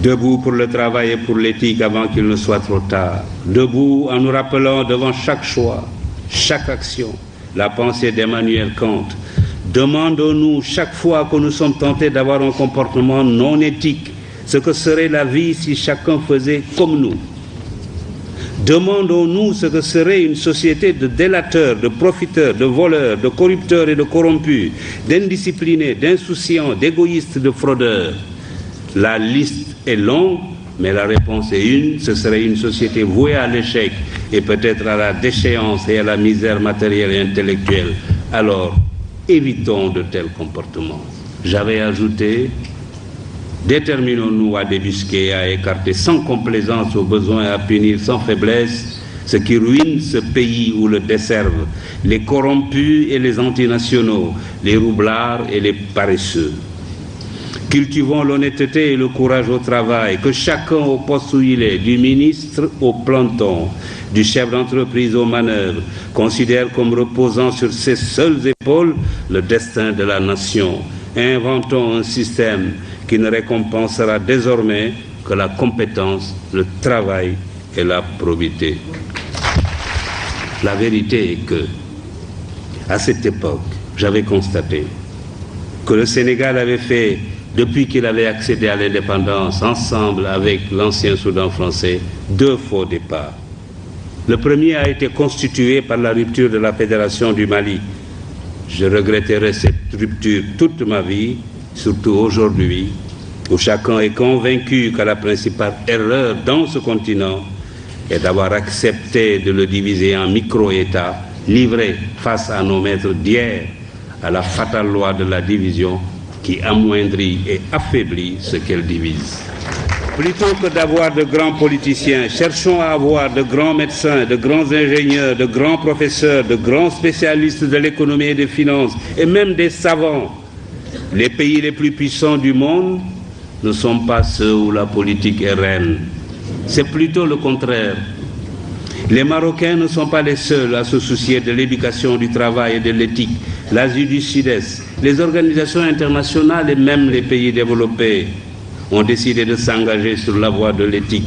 Debout pour le travail et pour l'éthique avant qu'il ne soit trop tard. Debout en nous rappelant devant chaque choix, chaque action, la pensée d'Emmanuel Kant. Demandons-nous chaque fois que nous sommes tentés d'avoir un comportement non éthique, ce que serait la vie si chacun faisait comme nous. Demandons-nous ce que serait une société de délateurs, de profiteurs, de voleurs, de corrupteurs et de corrompus, d'indisciplinés, d'insouciants, d'égoïstes, de fraudeurs. La liste est longue, mais la réponse est une, ce serait une société vouée à l'échec et peut-être à la déchéance et à la misère matérielle et intellectuelle. Alors, évitons de tels comportements. J'avais ajouté, déterminons-nous à débusquer, à écarter sans complaisance au besoin, à punir sans faiblesse ce qui ruine ce pays ou le desservent, les corrompus et les antinationaux, les roublards et les paresseux. Cultivons l'honnêteté et le courage au travail, que chacun au poste où il est, du ministre au planton, du chef d'entreprise aux manœuvres, considère comme reposant sur ses seules épaules le destin de la nation. Inventons un système qui ne récompensera désormais que la compétence, le travail et la probité. La vérité est que, à cette époque, j'avais constaté que le Sénégal avait fait, depuis qu'il avait accédé à l'indépendance, ensemble avec l'ancien Soudan français, 2 faux départs. Le premier a été constitué par la rupture de la Fédération du Mali. Je regretterai cette rupture toute ma vie, surtout aujourd'hui, où chacun est convaincu que la principale erreur dans ce continent est d'avoir accepté de le diviser en micro-États, livrés face à nos maîtres d'hier, à la fatale loi de la division qui amoindrit et affaiblit ce qu'elle divise. Plutôt que d'avoir de grands politiciens, cherchons à avoir de grands médecins, de grands ingénieurs, de grands professeurs, de grands spécialistes de l'économie et des finances, et même des savants. Les pays les plus puissants du monde ne sont pas ceux où la politique est reine. C'est plutôt le contraire. Les Marocains ne sont pas les seuls à se soucier de l'éducation, du travail et de l'éthique. L'Asie du Sud-Est, les organisations internationales et même les pays développés ont décidé de s'engager sur la voie de l'éthique.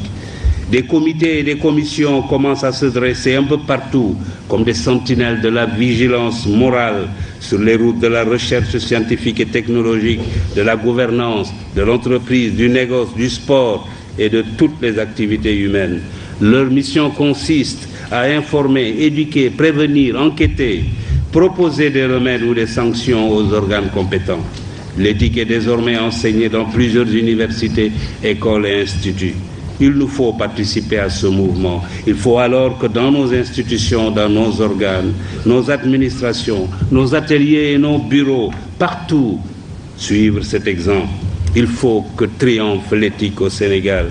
Des comités et des commissions commencent à se dresser un peu partout comme des sentinelles de la vigilance morale sur les routes de la recherche scientifique et technologique, de la gouvernance, de l'entreprise, du négoce, du sport et de toutes les activités humaines. Leur mission consiste à informer, éduquer, prévenir, enquêter, proposer des remèdes ou des sanctions aux organes compétents. L'éthique est désormais enseignée dans plusieurs universités, écoles et instituts. Il nous faut participer à ce mouvement. Il faut alors que dans nos institutions, dans nos organes, nos administrations, nos ateliers et nos bureaux, partout, suivre cet exemple. Il faut que triomphe l'éthique au Sénégal.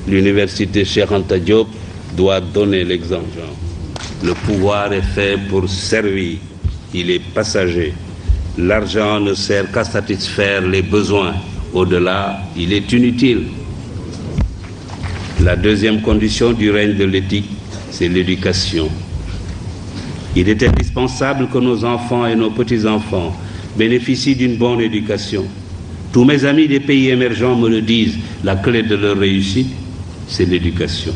L'université Cheikh Anta Diop doit donner l'exemple. Le pouvoir est fait pour servir. Il est passager. L'argent ne sert qu'à satisfaire les besoins. Au-delà, il est inutile. La deuxième condition du règne de l'éthique, c'est l'éducation. Il est indispensable que nos enfants et nos petits-enfants bénéficient d'une bonne éducation. Tous mes amis des pays émergents me le disent, la clé de leur réussite, c'est l'éducation.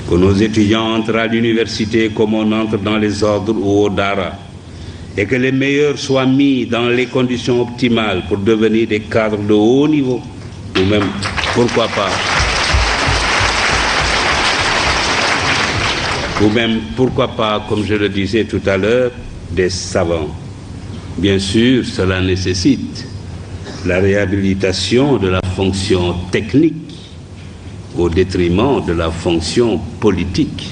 Que nos étudiants entrent à l'université comme on entre dans les ordres ou au Dara, et que les meilleurs soient mis dans les conditions optimales pour devenir des cadres de haut niveau, ou même, pourquoi pas, comme je le disais tout à l'heure, des savants. Bien sûr, cela nécessite la réhabilitation de la fonction technique au détriment de la fonction politique.